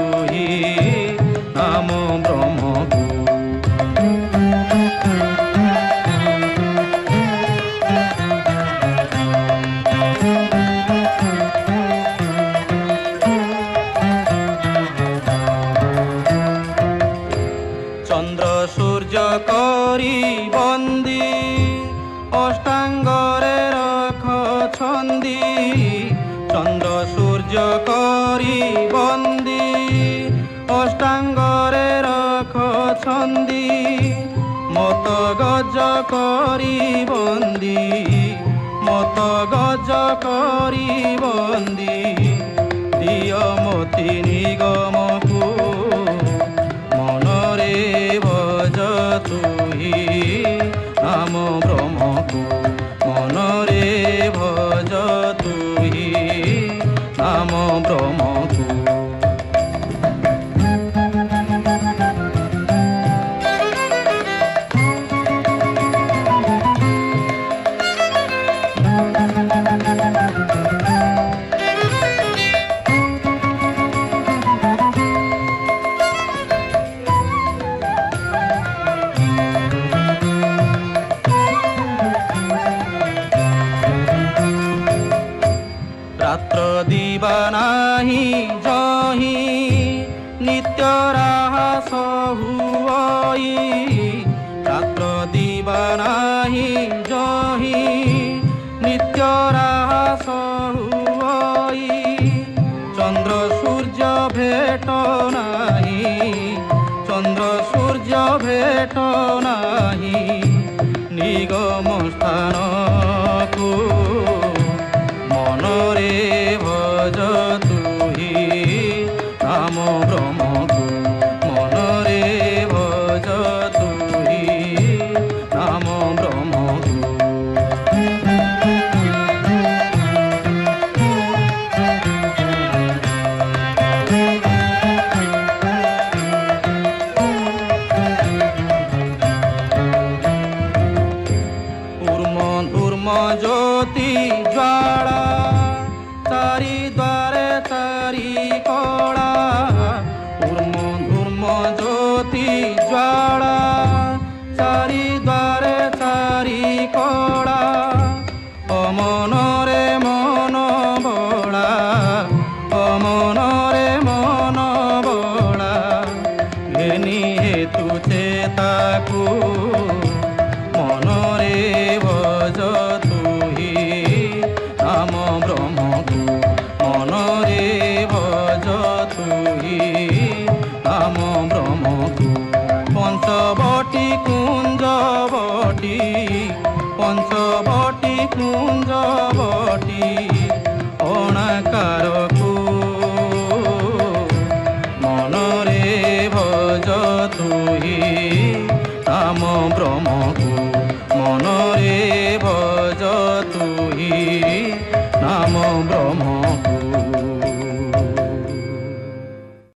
তুহি নাম ব্রহ্মকু। চন্দ্র সূর্য করি বন্দি অষ্টাঙ্গরে রখ ছন্দি। চন্দ্র সূর্য করি বন্দি অষ্টাঙ্গরে রখ ছন্দি। মত গজ করি বন্দি মত গজ করি বন্দি। দিয় মতি নিগমকু মনরে ভজ তুহি নাম ব্রহ্মকু। মনরে ভজ তুহি নাম ব্রহ্মকু। রাত্র দিবা নাহি জহি নিত্য রাহাস হুই। রাত্র দিবা নাহি জহি নিত্য রাহাস হুই। চন্দ্র সূর্য ভেট নাহি চন্দ্র সূর্য ভেট নাহি। নিগম স্থানকু মনরে ভজ তুহি নাম ব্রহ্মকু। মনরে ভজ তুহি নাম ব্রহ্মকু। ঊর্ম জ্যোতি জ্বালা তারি দ্বারে তারি কড়া। ঊর্ম জ্যোতি জ্বালা চারি দ্বারে চারি কড়া। অমনরে মন বড়া অমনরে মন বড়া। ঘেনি হেতু চেতাকু মনরে ভজ তুহি নাম ব্রহ্মকু। মনরে ভজ তুহি নাম ব্রহ্মকু। পঞ্চবটি কুঞ্জবটি পঞ্চবটি কুঞ্জবটি অনাকারকু মনরে ভজ তুহি নাম ব্রহ্মকু। মনরে ভজ তুহি নাম